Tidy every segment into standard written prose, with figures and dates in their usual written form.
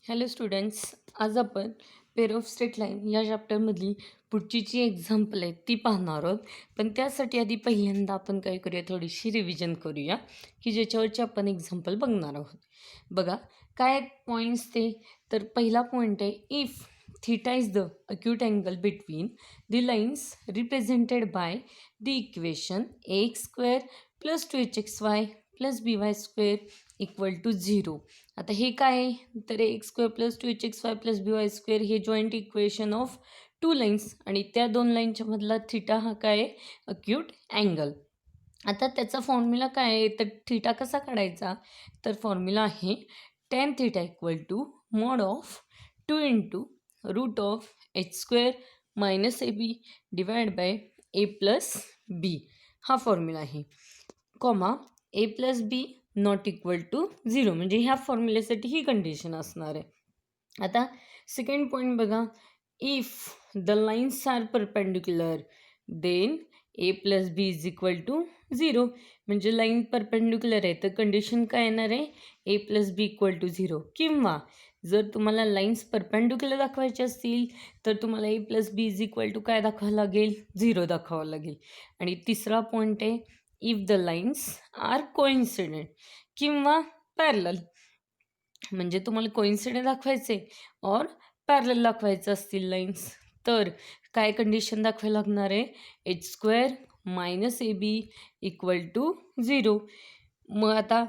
Hello students, आज आपण pair of straight line या चॅप्टरमधली पुढची जी एक्झाम्पल आहे ती पाहणार आहोत. पण त्यासाठी आधी पहिल्यांदा आपण काय करूया, थोडीशी रिव्हिजन करूया की ज्याच्यावरची आपण एक्झाम्पल बघणार आहोत. बघा काय पॉईंट्स ते. तर पहिला पॉईंट आहे, if theta is the acute angle between the lines represented by the equation ax² + 2hxy + by² = 0. आता हे काय आहे, तर ax² + 2hxy + by² हे joint equation of two lines आणि त्या दोन लाईनच्या मधला थिटा हा काय आहे, अक्यूट अँगल. आता त्याचा फॉर्म्युला काय आहे, तर थिटा कसा काढायचा, तर फॉर्म्युला आहे tan θ = mod of 2 × √h² - ab divide by a + b हा फॉर्म्युला आहे, comma a + b not equal to 0, म्हणजे ह्या फॉर्म्युलेसाठी ही कंडिशन असणार आहे. आता सेकंड पॉईंट बघा, if the lines are perpendicular then a + b = 0, म्हणजे लाईन परपेंडिक्युलर आहे तर कंडिशन काय येणार आहे, a + b = 0. किंवा जर तुम्हाला लाईन्स परपेंडिक्युलर दाखवायचे असतील तर तुम्हाला a + b = काय दाखवावं लागेल, 0 दाखवावं लागेल. आणि तिसरा पॉईंट आहे, if the lines are coincident किंवा पॅरलल, म्हणजे तुम्हाला कोइन्सिडेंट दाखवायचे और पॅरलल दाखवायचं असतील लाईन्स तर काय कंडिशन दाखवायला लागणार आहे, h² - ab = 0. मग आता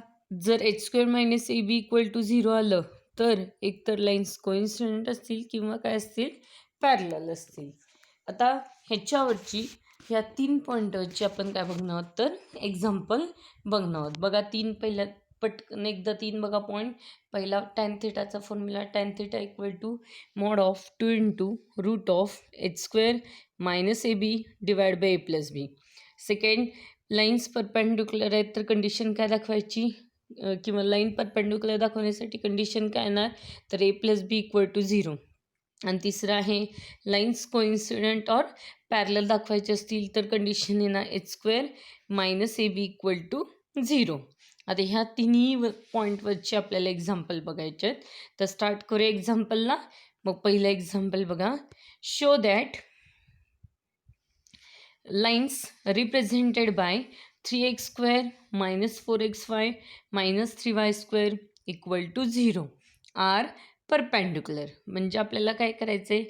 जर h² - ab = 0 आलं तर एकतर लाईन्स कोइन्सिडेंट असतील किंवा काय असतील, पॅरलल असतील. आता ह्याच्यावरची ह्या 3 पॉईंटवरची आपण काय बघणार आहोत, तर एक्झाम्पल बघणार आहोत. बघा पहिल्या पटकन एकदा 3 बघा पॉईंट. पहिला tan θचा formula tan θ = mod of 2 × √h² - ab divide by a + b. Second, lines perpendicular आहेत तर कंडिशन काय दाखवायची, किंवा लाईन परपेंडिक्युलर दाखवण्यासाठी कंडिशन काय येणार, तर a + b = 0. आणि तिसरं आहे, लाईन्स कोइन्सिडेंट और पॅरलल दाखवायचे असतील तर कंडिशन येणार h² - ab = 0. आता ह्या तिन्ही पॉईंटवरचे आपल्याला एक्झाम्पल बघायचे आहेत. तर स्टार्ट करूया एक्झाम्पलला. मग पहिलं एक्झाम्पल बघा, show that lines represented by 3x² - 4xy - 3y² = 0 are perpendicular. म्हणजे आपल्याला काय करायचं आहे,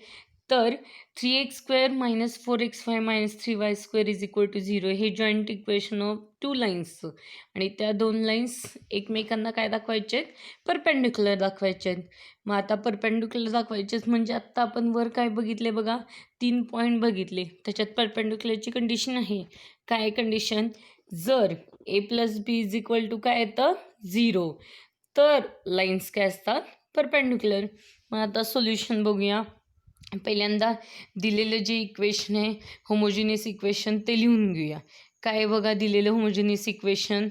तर 3x² - 4xy - 3y² = 0 हे जॉईंट इक्वेशन ऑफ टू लाईन्सचं आणि त्या दोन लाईन्स एकमेकांना काय दाखवायचे आहेत, परपेंडिक्युलर दाखवायचे आहेत. मग आता परपेंडिक्युलर दाखवायचेच म्हणजे आत्ता आपण वर काय बघितले बघा, 3 पॉईंट बघितले, त्याच्यात परपेंडिक्युलरची कंडिशन आहे. काय कंडिशन, जर a + b = काय येतं, 0, तर लाईन्स काय असतात, परपेंडिक्युलर. मग आता सोल्युशन बघूया. पहिल्यांदा दिलेलं जे इक्वेशन आहे होमोजिनियस इक्वेशन ते लिहून घेऊया. काय बघा दिलेलं homogeneous equation,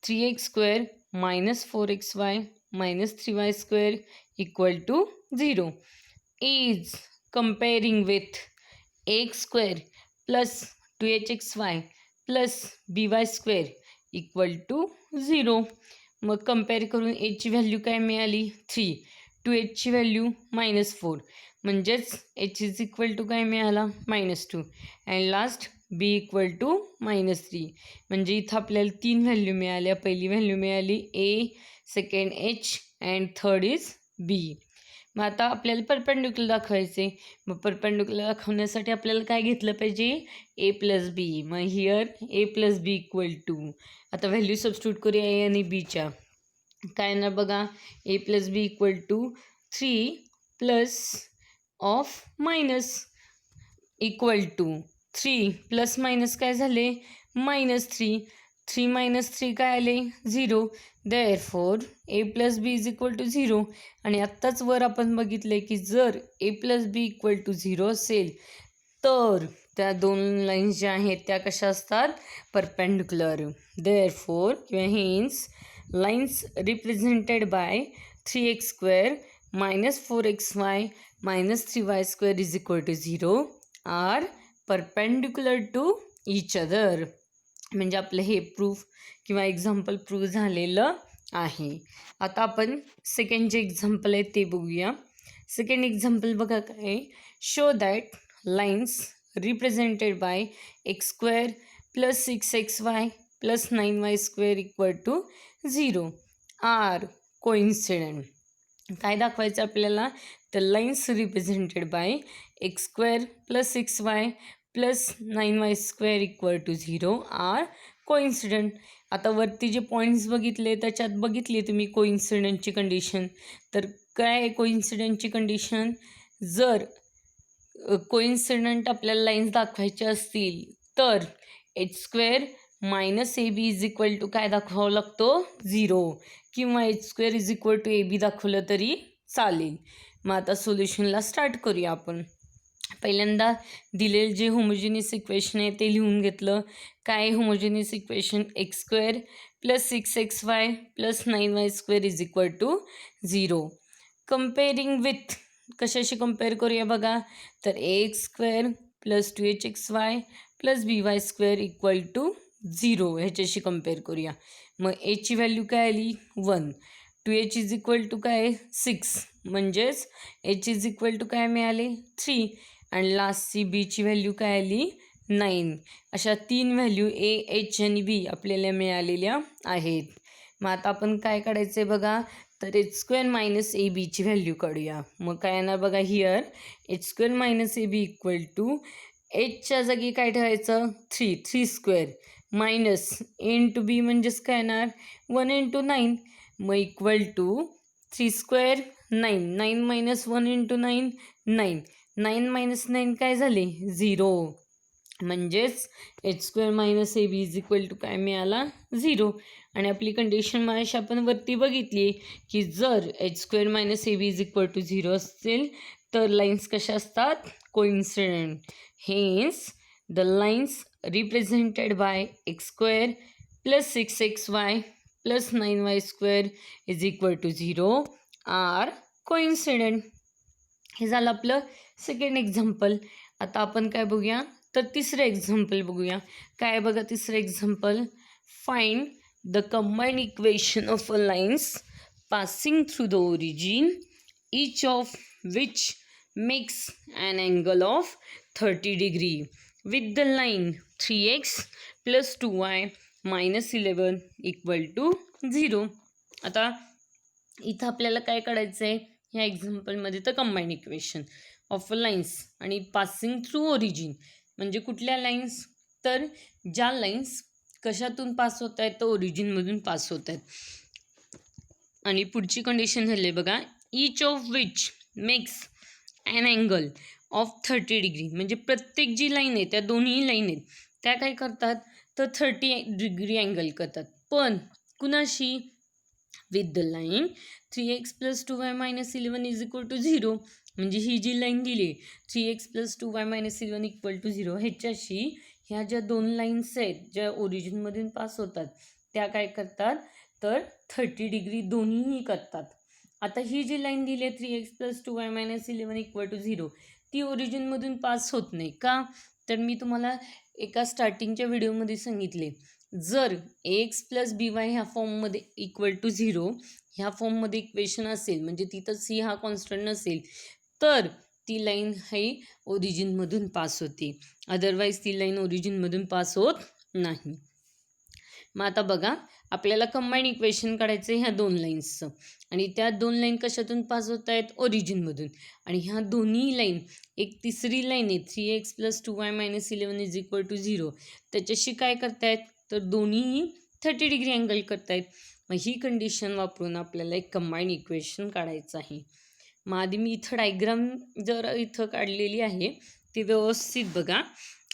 3x² - 4xy - 3y² = 0 is comparing with ax² + 2hxy + by² = 0. मग कंपेअर करून एची व्हॅल्यू काय मिळाली, 3, 2hची व्हॅल्यू -4, म्हणजेच h = काय मिळाला, -2, अँड लास्ट b = -3. म्हणजे इथं आपल्याला 3 व्हॅल्यू मिळाल्या. पहिली व्हॅल्यू मिळाली a, second h and third is b. मग आता आपल्याला परपेंडिक्युलर दाखवायचे. मग परपेंडिक्युलर दाखवण्यासाठी आपल्याला काय घेतलं पाहिजे, a + b. मग हिअर a + b = आता व्हॅल्यू सबस्टिट्यूट करूया a आणि bच्या. काय येणार बघा, a + b = 3 plus of minus equal to 3 plus minus काय झाले, -3. 3 - 3 काय आले, 0. Therefore a + b = 0. आणि आत्ताच वर आपण बघितले की जर a + b = 0 असेल तर त्या दोन लाईन्स ज्या आहेत त्या कशा असतात, परपेंडिक्युलर. देअरफॉर किंवा hence lines represented by 3x² - 4xy - 3y² = 0 are perpendicular to each other. म्हणजे आपलं हे प्रूफ किंवा एक्झाम्पल प्रूव्ह झालेलं आहे. आता आपण सेकंड जे एक्झाम्पल आहे ते बघूया. सेकंड एक्झाम्पल बघा काय आहे, show that lines represented by x square plus 6xy plus 9y square equal to 0 are coincident. काय दाखवायचं आपल्याला, तर lines represented by x square plus 6y plus 9y square equal to 0 are coincident. आता वरती जे पॉईंट्स बघितले त्याच्यात बघितली तुम्ही कोइन्सिडेंटची कंडिशन. तर काय आहे कोइन्सिडेंटची कंडिशन, जर कोइन्सिडेंट आपल्याला लाईन्स दाखवायचे असतील तर h square minus A b is equal to काय दाखवावं लागतो, 0, किंवा h square is equal to a b दाखवलं तरी चालेल. मग आता सोल्युशनला स्टार्ट करूया आपण. पहिल्यांदा दिलेलं जे होमोजिनियस इक्वेशन आहे ते लिहून घेतलं. काय homogeneous equation, x square plus 6xy plus 9y square is equal to 0. Comparing with, कशाशी कम्पेअर करूया बघा, तर x square plus 2hxy plus by square equal to 0 ह्याच्याशी कम्पेअर करूया. मग एची व्हॅल्यू काय आली 1, 2h इज इक्वल टू काय 6, म्हणजेच h इज इक्वल टू काय मिळाले 3, आणि लास्टची बीची व्हॅल्यू काय आली 9. अशा 3 व्हॅल्यू ए, एच आणि बी आपल्याला मिळालेल्या आहेत. मग आता आपण काय काढायचं आहे बघा, तर एच स्क्वेअर मायनस ए बीची व्हॅल्यू काढूया. मग काय येणार बघा, here h square minus A b equal to एचच्या जागी काय ठेवायचं 3 square minus a into b म्हणजेच काय येणार 1 इंटू 9. मग equal to 3 square 9 minus 1 into 9 minus 9 काय झाले 0, म्हणजेच h square minus A b is equal to काय मिळाला 0. आणि आपली कंडिशन मायशी आपण वरती बघितली की जर h square minus A b is equal to 0 असेल तर लाईन्स कशा असतात, coincident. Hence the lines represented by x square plus 6xy plus 9y square is equal to 0 are coincident. हे झालं आपलं सेकंड एक्झाम्पल. आता आपण काय बघूया, तर तिसरं एक्झाम्पल बघूया. काय बघा तिसरं example, find the combined equation of a lines passing through the origin each of which makes an angle of 30 degree with the line 3x plus 2y minus 11 equal to 0. आता इथं आपल्याला काय काढायचं आहे ह्या एक्झाम्पलमध्ये, तर कंबाईंड इक्वेशन ऑफ लाईन्स आणि passing through origin म्हणजे कुठल्या लाईन्स, तर ज्या लाईन्स कशातून पास होत आहेत तर ओरिजिनमधून पास होत आहेत. आणि पुढची कंडिशन झाली बघा, each of which makes an angle of 30 degree, म्हणजे प्रत्येक जी लाईन आहे त्या दोन्ही लाईन आहेत त्या काय करतात तर 30 डिग्री अँगल करतात. पण कुणाशी, with the line 3x plus 2y minus 11 is equal to 0. म्हणजे ही जी लाईन दिली 3x plus 2y minus 11 equal to 0 ह्याच्याशी ह्या ज्या दोन लाईन्स आहेत ज्या ओरिजिनमधून पास होतात त्या काय करतात तर 30 डिग्री दोन्हीही करतात. आता ही जी लाईन दिली आहे 3x plus 2y minus 11 equal to 0 ती ओरिजिनमधून पास होत नाही का, तर मी तुम्हाला एका स्टार्टिंगच्या व्हिडिओमध्ये सांगितले, जर एक्स प्लस बी वाय ह्या फॉर्ममध्ये इक्वल टू 0 ह्या फॉर्ममध्ये इक्वेशन असेल म्हणजे तिथं सी हा कॉन्स्टंट नसेल तर ती लाईन ही ओरिजिनमधून पास होते, अदरवाईज ती लाईन ओरिजिनमधून पास होत नाही. मग आता बघा आपल्याला कंबाईंड इक्वेशन काढायचं आहे ह्या दोन लाईन्सचं, आणि त्या दोन लाईन कशातून पास होत आहेत ओरिजिनमधून. आणि ह्या दोन्ही लाईन, एक तिसरी लाईन आहे 3x plus 2y minus 11 is equal to 0 त्याच्याशी काय करतायत तर दोन्हीही 30 डिग्री अँगल करतायत. मग ही कंडिशन वापरून आपल्याला एक कंबाईंड इक्वेशन काढायचं आहे. मग आधी मी इथं डायग्राम जर इथं काढलेली आहे ती व्यवस्थित बघा.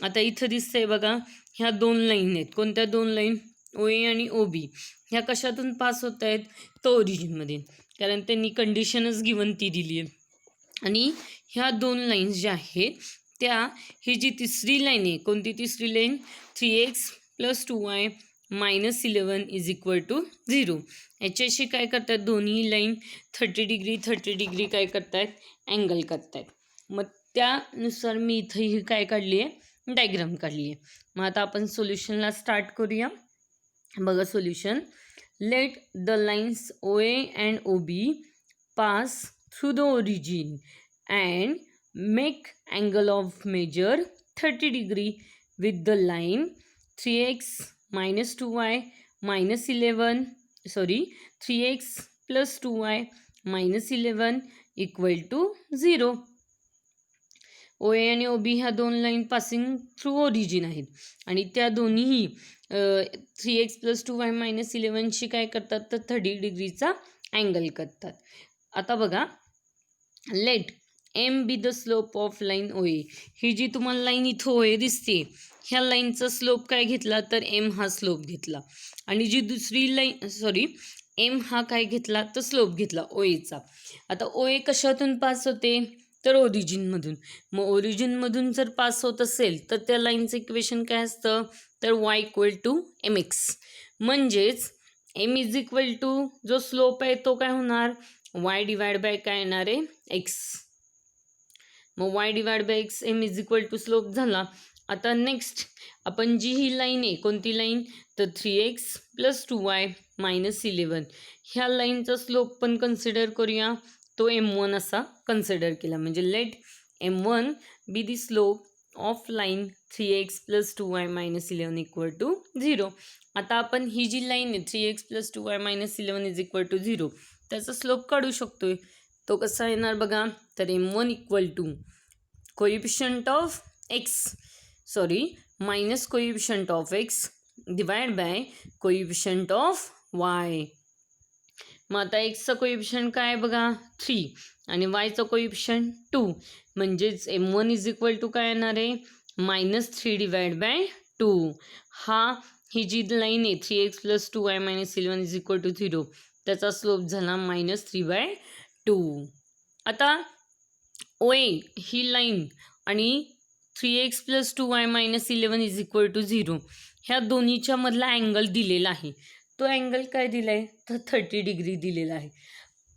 आता इथं दिसतंय बघा ह्या दोन लाईन आहेत, कोणत्या दोन लाईन, ओ ए आणि ओ बी, ह्या कशातून पास होत आहेत तर ओरिजिनमध्ये, कारण त्यांनी कंडिशनच गिवन ती दिली आहे. आणि ह्या दोन लाईन्स ज्या आहेत त्या, ही जी तिसरी लाईन आहे, कोणती तिसरी line 3x plus 2y minus 11 is equal to 0 याच्याशी काय करतात दोन्ही लाईन 30 डिग्री काय करतायत अँगल करतायत. मग त्यानुसार मी इथं ही काय काढली आहे डायग्राम काढली आहे. मग आता आपण सोल्युशनला स्टार्ट करूया. बघा solution, Let the lines OA and OB pass through the origin and make angle of measure 30 degree with the line 3x minus 2y minus 11 3x plus 2y minus 11 equal to 0. ओ ए आणि O B ह्या दोन line passing through origin आहेत आणि त्या दोन्हीही 3x plus 2y minus 11शी काय करतात तर 30 डिग्रीचा अँगल करतात. आता बघा, let m be the slope of line O A. ही जी तुम्हाला लाईन इथं ओ ए दिसते, ह्या लाईनचा स्लोप काय घेतला तर एम हा स्लोप घेतला आणि जी दुसरी लाईन एम हा काय घेतला तर स्लोप घेतला ओ एचा. आता ओ ए कशातून पास होते तर ओरिजिनमधून. मग ओरिजिनमधून जर पास होत असेल तर त्या लाईनचं इक्वेशन काय असतं तर y equal to m x. म्हणजेच एम इज इक्वल टू जो स्लोप आहे तो काय होणार y डिवाइड बाय काय येणार आहे एक्स. मग y divide by x m is equal to slope झाला. आता नेक्स्ट आपण जी ही लाईन आहे कोणती लाईन तर 3x प्लस 2y मायनस 11 ह्या लाईनचा स्लोप पण कन्सिडर करूया. तो M1 असा कन्सिडर केला. म्हणजे let M1 be the slope of line 3x plus 2y minus 11 equal to 0. आता आपण ही जी लाईन आहे 3x plus 2y minus 11 is equal to 0 त्याचा स्लोप काढू शकतोय. तो कसा येणार बघा तर M1 equal to coefficient of x minus coefficient of x divide by coefficient of y. मग आता एक्सचा कोइफिशियंट काय बघा 3 आणि वायचा कोइफिशियंट 2. म्हणजेच M1 इज इक्वल टू काय येणार आहे -3 डिवाइड बाय 2. ही जी लाईन आहे 3x plus 2y minus 11 is equal to 0 त्याचा स्लोप झाला -3/2. आता ओ ए ही लाईन आणि 3x plus 2y minus 11 is equal to 0 ह्या दोन्हीच्या मधला अँगल दिलेला आहे. तो अँगल काय दिला आहे तर 30 डिग्री दिलेला आहे.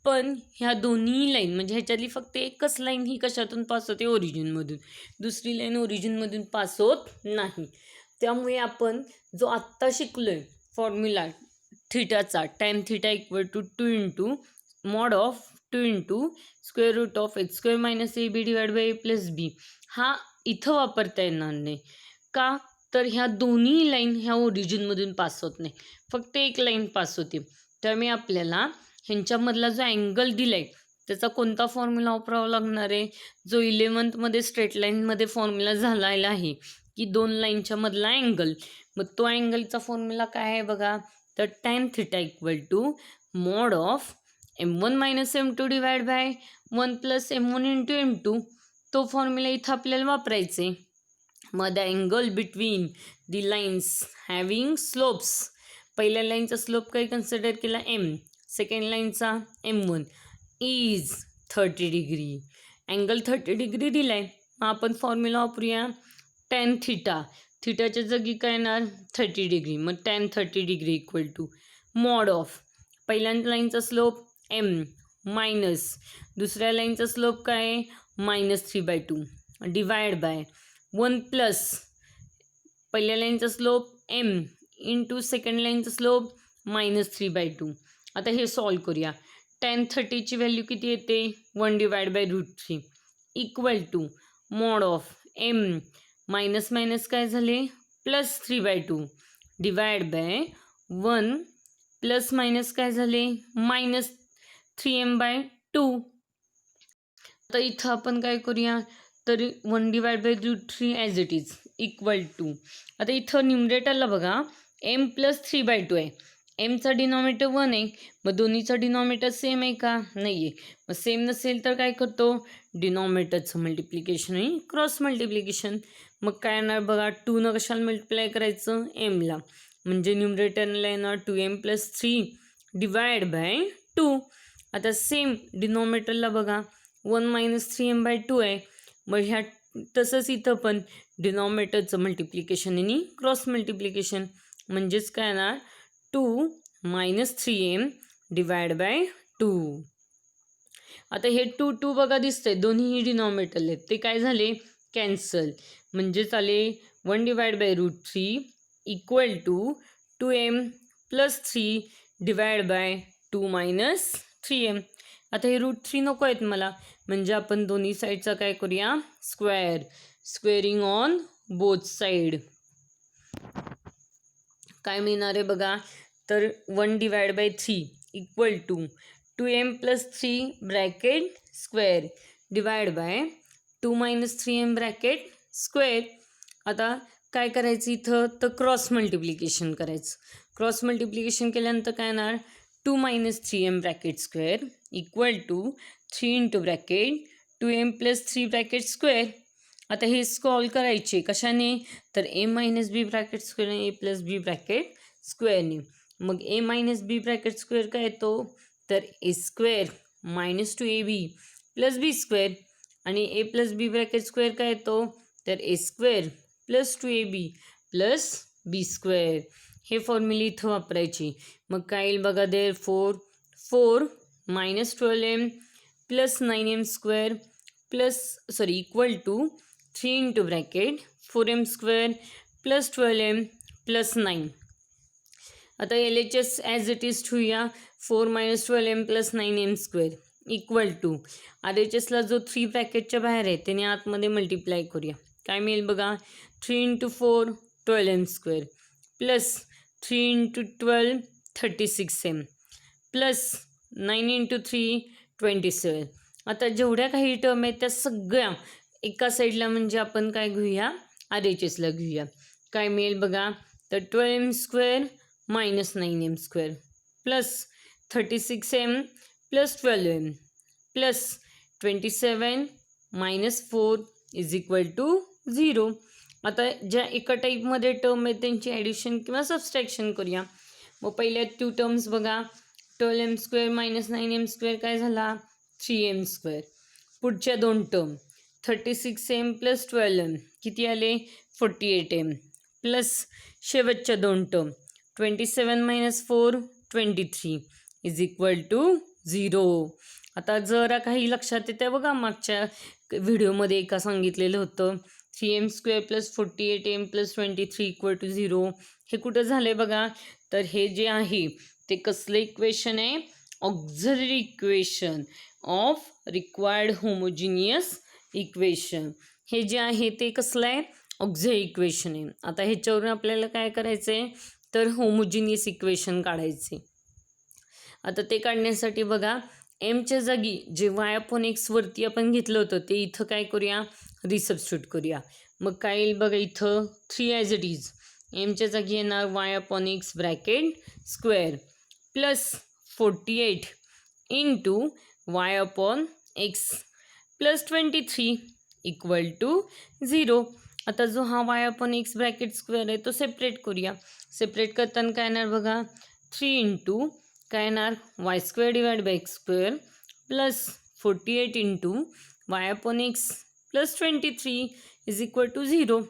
पण ह्या दोन्ही लाईन म्हणजे ह्याच्यातली फक्त एकच लाईन ही कशातून पास होते ओरिजिनमधून. दुसरी लाईन ओरिजिनमधून पास होत नाही. त्यामुळे आपण जो आत्ता शिकलोय फॉर्म्युला थिटाचा tan theta equal to 2 into mod of 2 into square root of x square minus A B divide by A plus b हा इथं वापरता येणार नाही. का तर ह्या दोन्ही लाईन ह्या ओरिजिनमधून पास होत नाही, फक्त एक लाईन पास होते. त्यामुळे आपल्याला ह्यांच्यामधला जो अँगल दिला आहे त्याचा कोणता फॉर्म्युला वापरावा लागणार आहे जो 11th स्ट्रेट लाईनमध्ये फॉर्म्युला झालेला आहे की दोन लाईनच्या मधला अँगल. मग तो अँगलचा फॉर्म्युला काय आहे बघा तर tan theta equal to mod of M1 minus M2 divide by 1 plus M1 into M2. तो फॉर्म्युला इथं आपल्याला वापरायचे. मग the angle between the lines having slopes. पहिल्या लाईनचा स्लोप काही कन्सिडर केला M, सेकंड लाईनचा M1 is 30 degree. Angle 30 degree दिला आहे. मग आपण फॉर्म्युला वापरूया टॅन थिटा. थिटाच्या जागी काय येणार 30 डिग्री. मग tan 30 degree equal to mod of पहिल्या लाईनचा स्लोप M मायनस दुसऱ्या लाईनचा स्लोप काय आहे -3/2 डिवाइड बाय 1 प्लस पहिल्या लाईनचा स्लोप M इंटू सेकंड लाईनचा स्लोप -3/2. आता हे सॉल्व करूया. टॅन 30ची व्हॅल्यू किती येते 1 divide by √3 equal to mod of M minus minus काय झाले +3/2 डिवाइड बाय 1 प्लस मायनस काय झाले -3m/2. आता इथं आपण काय करूया तर 1 divide by √3 as it is equal to. आता इथं न्युमरेटरला बघा M प्लस 3/2 आहे. एमचा डिनॉमिनेटर 1 आहे. मग दोन्हीचा डिनॉमिनेटर सेम आहे का नाही आहे. मग सेम नसेल तर काय करतो डिनॉमिनेटरचं मल्टिप्लिकेशन आणि क्रॉस मल्टिप्लिकेशन. मग काय येणार बघा 2 कशाला मल्टिप्लाय करायचं एमला. म्हणजे न्युमरेटरला येणार 2m प्लस 3 डिवाइड बाय 2. आता सेम डिनॉमिनेटरला बघा 1 मायनस 3m/2 आहे. मग ह्या तसंच इथं पण डिनॉमिनेटरचं मल्टिप्लिकेशन आणि क्रॉस मल्टिप्लिकेशन म्हणजेच काय येणार 2 मायनस 3m डिवाइड बाय 2. आता हे 2 बघा दिसतंय दोन्ही डिनॉमिनेटर आहेत ते काय झाले कॅन्सल. म्हणजेच आले 1 divide by √3 equal to 2m plus 3 divide by 2 minus 3m. आता हे √3 नको आहेत मला, म्हणजे आपण दोन्ही साईडचा काय करूया, स्क्वेअरिंग ऑन बोथ साईड. काय मिळणार आहे बघा, तर 1 divide by 3 equal to 2m plus 3 bracket square divide by 2 minus 3m bracket square. आता काय करायचं इथं, तर क्रॉस मल्टिप्लिकेशन करायचं. क्रॉस मल्टिप्लिकेशन केल्यानंतर काय येणार, 2 minus 3m bracket square equal to 3 into bracket 2m plus 3 bracket square. आता हे सॉल्व करायचे कशाने, तर a minus b bracket square आणि a प्लस बी ब्रॅकेट स्क्वेअरने. मग a minus b bracket square काय येतो, तर a square minus 2ab plus B square, आणि a plus B bracket square काय येतो, तर a square plus 2ab plus B square. हे फॉर्म्युले इथं वापरायची. मग काय येईल बघा, therefore 4 minus 12m plus 9m square equal to 3 into bracket 4m square plus 12m plus 9. आता LHS ॲज इट इज ठेवूया, 4 minus 12m plus 9m square equal to RHSला जो 3 ब्रॅकेटच्या बाहेर आहे त्याने आतमध्ये मल्टिप्लाय करूया. काय मिळेल बघा, 3 into 4 12m square plus 3 into 12 36m plus 9 into 3 27. आता जेवढ्या काही टर्म आहेत त्या सगळ्या एका साईडला म्हणजे आपण काय घेऊया, RHSला घेऊया. काय मिळेल बघा, तर 12m square minus 9m square plus 36m plus 12m plus 27 minus 4 is equal to 0. आता ज्या एका टाईपमध्ये टर्म आहेत त्यांची ॲडिशन किंवा सबस्ट्रॅक्शन करूया. मग पहिल्या 2 टर्म्स बघा, 12m square minus 9m square काय झाला, 3m स्क्वेअर. पुढच्या 2 टर्म 36m प्लस 12m किती आले, 48m प्लस शेवटच्या 2 term 27 minus 4 23 is equal to 0. आता जरा काही लक्षात येतं बघा, मागच्या व्हिडिओमध्ये एका सांगितलेलं होतं 3m square plus 48m plus 23 equal to 0. हे कुठं झालं आहे बघा, तर हे जे आहे ते कसलं इक्वेशन आहे, auxiliary equation of required homogeneous equation. हे जे आहे ते कसलं आहे, ऑक्झिलरी इक्वेशन आहे. आता ह्याच्यावरून आपल्याला काय करायचं आहे, तर होमोजिनियस इक्वेशन काढायचे. आता ते काढण्यासाठी बघा, एमच्या जागी जे y/x वरती आपण घेतलं होतं ते इथं काय करूया, रिसबस्टिट्यूट करूया. मग काय येईल बघा, इथं 3 ॲज इट इज एमच्या जागी येणार y/x bracket square plus 48 into y/x plus 23 equal to 0. आता जो हा y/x ब्रॅकेट स्क्वेअर आहे तो सेपरेट करूया. सेपरेट करताना काय येणार बघा, 3 इंटू काय येणार, y square divide by x square plus 48 into y/x plus 23 is equal to 0.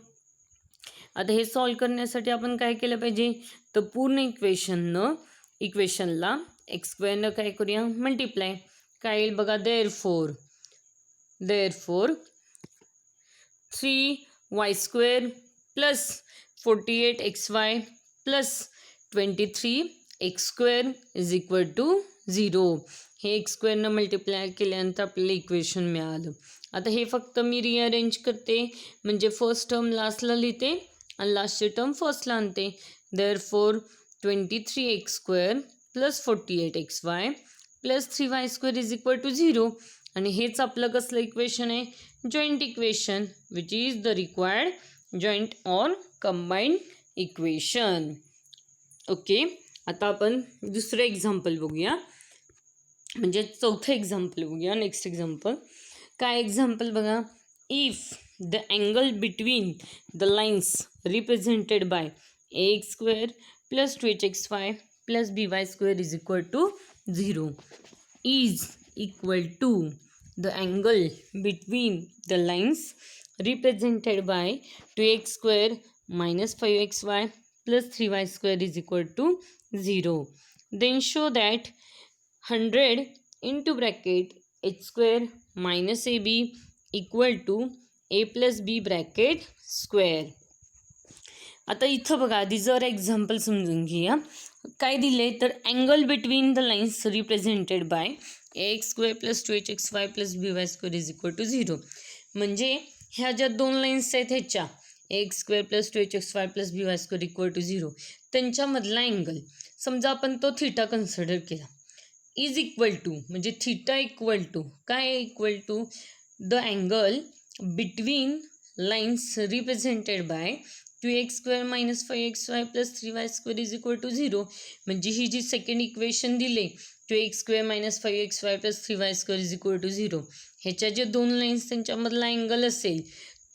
आता हे सॉल्व करण्यासाठी आपण काय केलं पाहिजे, तर पूर्ण इक्वेशनला एक्स स्क्वेअरनं काय करूया, मल्टिप्लाय. काय येईल बघा, therefore 3y square plus 48xy plus 23x square is equal to 0. हे एक्स स्क्वेअरनं मल्टिप्लाय केल्यानंतर आपल्याला इक्वेशन मिळालं. आता हे फक्त मी रिअरेंज करते, म्हणजे फर्स्ट टर्म लास्टला लिहिते आणि लास्टची टर्म फर्स्टला आणते. Therefore 23x square plus 48xy plus 3y square is equal to 0. आणि हेच आपलं कसलं इक्वेशन आहे, joint equation, which is the required joint or combined equation. Okay, आता आपण दुसरं एक्झाम्पल बघूया, म्हणजे चौथं एक्झाम्पल बघूया. नेक्स्ट एक्झाम्पल काय, एक्झाम्पल बघा, if the angle between the lines represented by ax square plus 2hxy plus by square is equal to 0 is equal to the angle between the lines represented by 2x square minus 5xy plus 3y square is equal to 0. Then show that 100 into bracket h square minus ab equal to a plus b bracket square. आता इथं बघा, आधी जर example समजून घेऊया. काय दिले तर angle between the lines represented by x square plus 2hxy plus by square is equal to 0. म्हणजे ह्या ज्या दोन लाईन्स आहेत ह्याच्या x square plus 2hxy plus by square equal to 0 त्यांच्यामधला अँगल समजा आपण तो थिटा कन्सिडर केला इज इक्वल टू म्हणजे थिटा इक्वल टू काय equal to the angle between lines represented by 2x square minus 5xy plus 3y square is equal to 0. म्हणजे ही जी सेकंड इक्वेशन दिले 2x square minus 5xy plus 3y square is equal to 0 ह्याच्या जे दोन lines त्यांच्यामधला angle असेल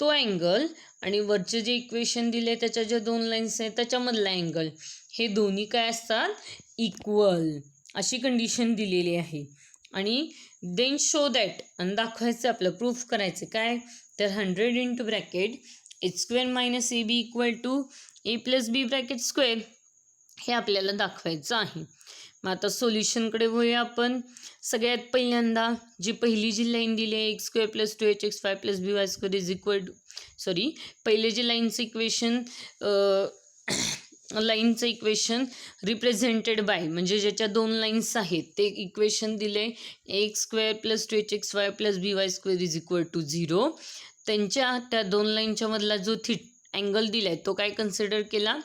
तो अँगल आणि वरचे जे इक्वेशन दिले त्याच्या ज्या दोन लाईन्स आहेत त्याच्यामधला अँगल हे दोन्ही काय असतात इक्वल अशी कंडिशन दिलेली आहे. आणि देन शो दॅट आणि दाखवायचं आपलं प्रूफ करायचं काय तर 100 into bracket h square minus A b equal to a plus B bracket square हे आपल्याला दाखवायचं आहे. मग आता सोल्युशनकडे वळूया आपण. सगळ्यात पहिल्यांदा जी पहिली जी लाईन दिली आहे x square plus 2hxy plus by square is equal to पहिले जे लाईनचं इक्वेशन लाईनचं इक्वेशन रिप्रेझेंटेड बाय म्हणजे ज्याच्या दोन लाईन्स आहेत ते इक्वेशन दिले x square plus 2hxy plus by square is equal to 0. त्यांच्या त्या दोन लाईनच्या मधला जो अँगल दिला आहे तो काय कन्सिडर केला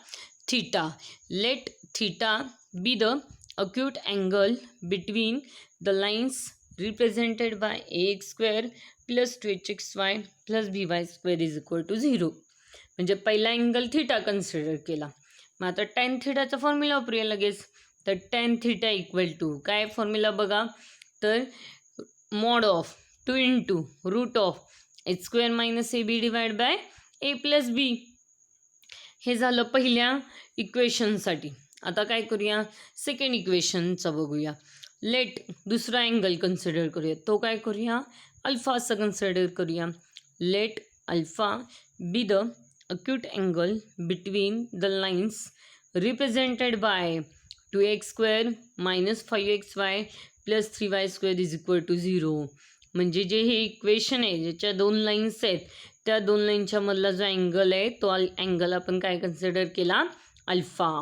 theta. Let theta be the acute angle between the lines represented by x square plus 2hxy plus by square is equal to 0. म्हणजे पहिला अँगल थिटा कन्सिडर केला. मग आता टॅन थिटाचा फॉर्म्युला वापरूया लगेच. तर टॅन थिटा इक्वल टू काय formula बघा तर mod of 2 into root of H square minus A B divide by A plus B. हे झालं पहिल्या इक्वेशनसाठी. आता काय करूया सेकंड इक्वेशनचं बघूया. लेट दुसरा अँगल कन्सिडर करूया. तो काय करूया अल्फा असं कन्सिडर करूया. Let alpha be the acute angle between the lines represented by 2x square minus 5xy plus 3y square is equal to 0. म्हणजे जे हे इक्वेशन आहे ज्याच्या दोन लाईन्स आहेत त्या दोन लाईनच्या मधला जो अँगल आहे तो अँगल आपण काय कन्सिडर केला अल्फा.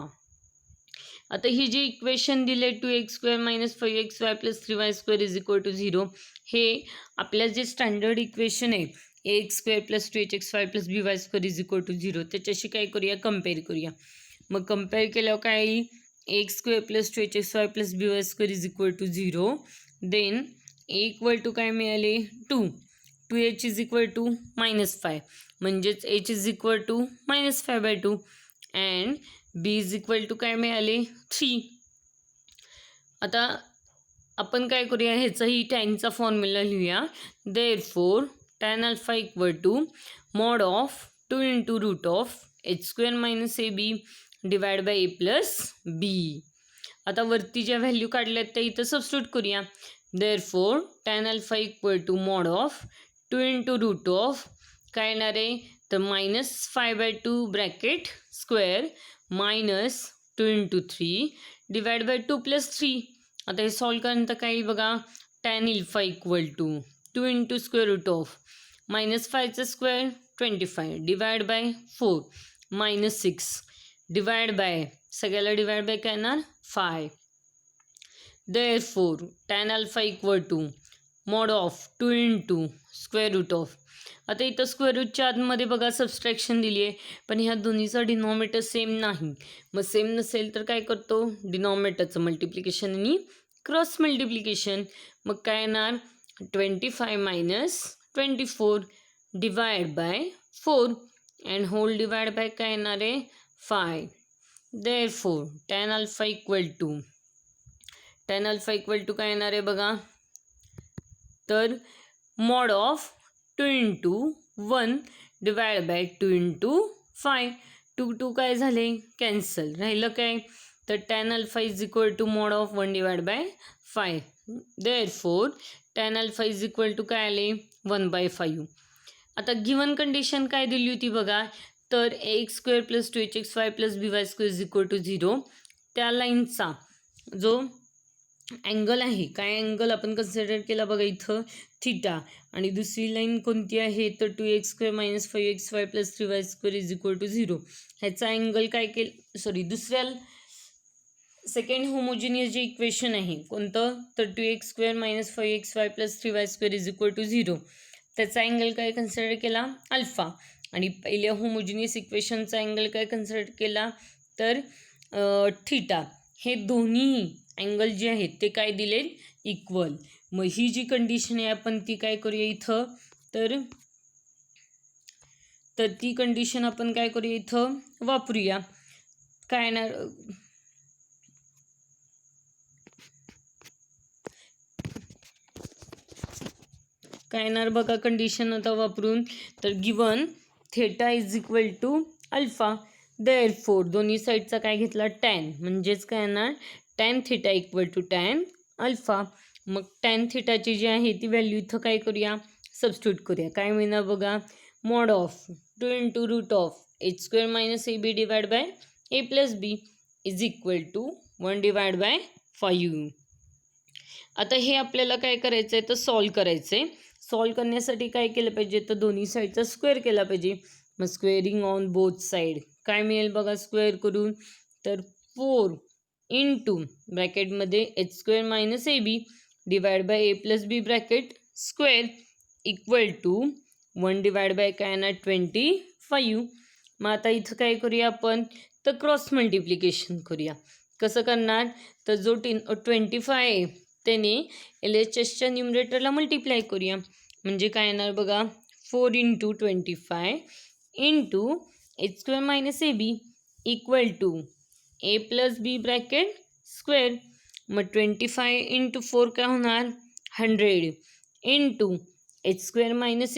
आता ही जी इक्वेशन दिले 2x square minus 5xy plus 3y square is equal to 0 हे आपल्या जे स्टँडर्ड इक्वेशन आहे x square plus 2hxy plus by square is equal to 0 त्याच्याशी काय करूया कम्पेअर करूया. मग कम्पेअर केल्यावर काय येईल x square plus 2hxy plus by square is equal to 0. Then a equal to काय मिळाले 2h इज इक्वल टू -5 म्हणजेच h is equal to -5/2 and b is equal to काय मिळाले 3. आता आपण काय करूया ह्याचाही टॅनचा फॉर्म्युला लिहूया. Therefore tan alpha equal to mod of 2 into root of h square minus ab divided by a plus b. आता वरती ज्या व्हॅल्यू काढल्यात त्या इथं सबस्टिट्यूट करूया. Therefore tan alpha equal to mod of 2 into root of काय येणार आहे तर -5/2 bracket square minus 2 into 3 divide by 2 plus 3. आता हे सॉल्व करायचं काय येईल बघा tan alpha equal to 2 into square root of -5चा square 25 divide by 4 -6 divide by सगळ्याला डिवाइड बाय काय येणार 5. Therefore tan alpha equal to mod of 2 into square root of. आता इथं स्क्वेअर रूटच्या आतमध्ये बघा सबस्ट्रॅक्शन दिली आहे पण ह्या दोन्हीचा डिनॉमिनेटर सेम नाही. मग सेम नसेल तर काय करतो डिनॉमिनेटरचं मल्टिप्लिकेशन आणि क्रॉस मल्टिप्लिकेशन. मग काय येणार 25 minus 24 divide by 4 and whole divide by काय येणार आहे 5. Therefore tan alpha equal to काय येणार आहे बघा तर mod of 2 into 1 divide by 2 into 5. 2 काय झाले कॅन्सल राहिलं काय तर tan alpha is equal to mod of 1 divide by 5. Therefore tan alpha is equal to काय आले 1/5. आता गिवन कंडिशन काय दिली होती बघा तर x square plus 2hxy plus by square is equal to 0 त्या लाईनचा जो अँगल आहे काय अँगल आपण कन्सिडर केला बघा इथं थिटा आणि दुसरी लाईन कोणती आहे तर 2x square minus 5xy plus 3y square is equal to 0 ह्याचा अँगल काय केलं दुसऱ्या सेकंड होमोजिनियस जे इक्वेशन आहे कोणतं, तर 2x² - 5xy + 3y² = 0, त्याचा अँगल काय कन्सिडर केला, अल्फा. आणि पहिल्या होमोजिनियस इक्वेशनचा अँगल काय कन्सिडर केला, तर थीटा. हे दोन्ही अँगल जे आहेत ते काय दिले, इक्वल. मग ही जी कंडिशन आहे आपण ती काय करूया इथं, तर ती कंडिशन आपण काय करूया इथं वापरूया. काय ना काय येणार बघा कंडिशन आता वापरून, तर गिवन थेटा = अल्फा. देअरफॉर दोन्ही साईडचा काय घेतला, टॅन, म्हणजेच काय येणार, टॅन थीटा = टॅन अल्फा. मग टॅन थीटाची जी आहे ती व्हॅल्यू इथं काय करूया, सबस्टिट्यूट करूया. काय मिळणार बघा, mod of 2 × (h²-ab / a + b) = 1/5. आता हे आपल्याला काय करायचं आहे, तर सॉल्व करायचं आहे. सॉल्व करण्यासाठी काय केलं पाहिजे, तर दोन्ही साईडचा स्क्वेअर केला पाहिजे. मग स्क्वेअरिंग ऑन बोथ साईड काय मिळेल बघा, स्क्वेअर करून, तर 4 × ब्रॅकेटमध्ये (h² - ab / a + b) bracket square = 1/, काय ना 25. मग आता इथं काय करूया आपण, तर क्रॉस मल्टिप्लिकेशन करूया. कसं करणार, तर जो 25 आहे त्याने LHSच्या न्यूमरेटरला मल्टिप्लाय करूया. म्हणजे काय येणार बघा, 4 × 25 × (h² - ab) = a + b bracket square. मग 25 × 4 काय होणार, 100 × (h²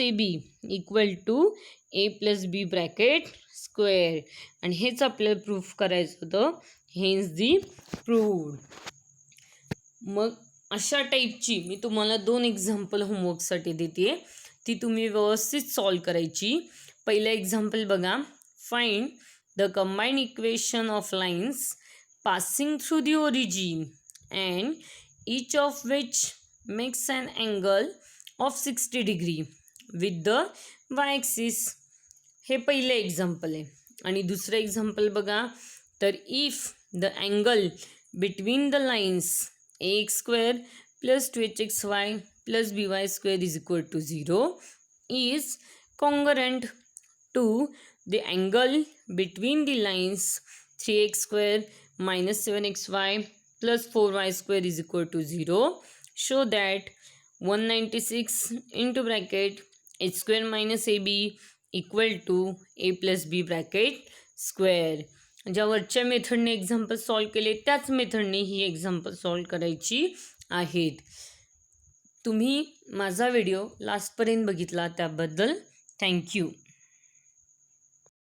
- ab) = a + b bracket square. आणि हेच आपल्याला प्रूफ करायचं होतं. हेन्स दी प्रूव्ड. मग अशा टाईपची मी तुम्हाला 2 एक्झाम्पल होमवर्कसाठी देते, ती तुम्ही व्यवस्थित सॉल्व करायची. पहिलं एक्झाम्पल बघा, find the combined equation of lines passing through the origin and each of which makes an angle of 60 degree with the y axis. हे पहिलं एक्झाम्पल आहे. आणि दुसरं एक्झाम्पल बघा, तर if the angle between the lines ax² + 2hxy + by² = 0 is congruent to the angle between the lines 3x² - 7xy + 4y² = 0. Show that 196 × (h² - ab) = a + b bracket square. ज्या वरच्या मेथडने example solve केले त्याच मेथडने ही example solve करायची आहेत. तुम्ही माझा video लास्टपर्यंत बघितला त्याबद्दल थँक्यू.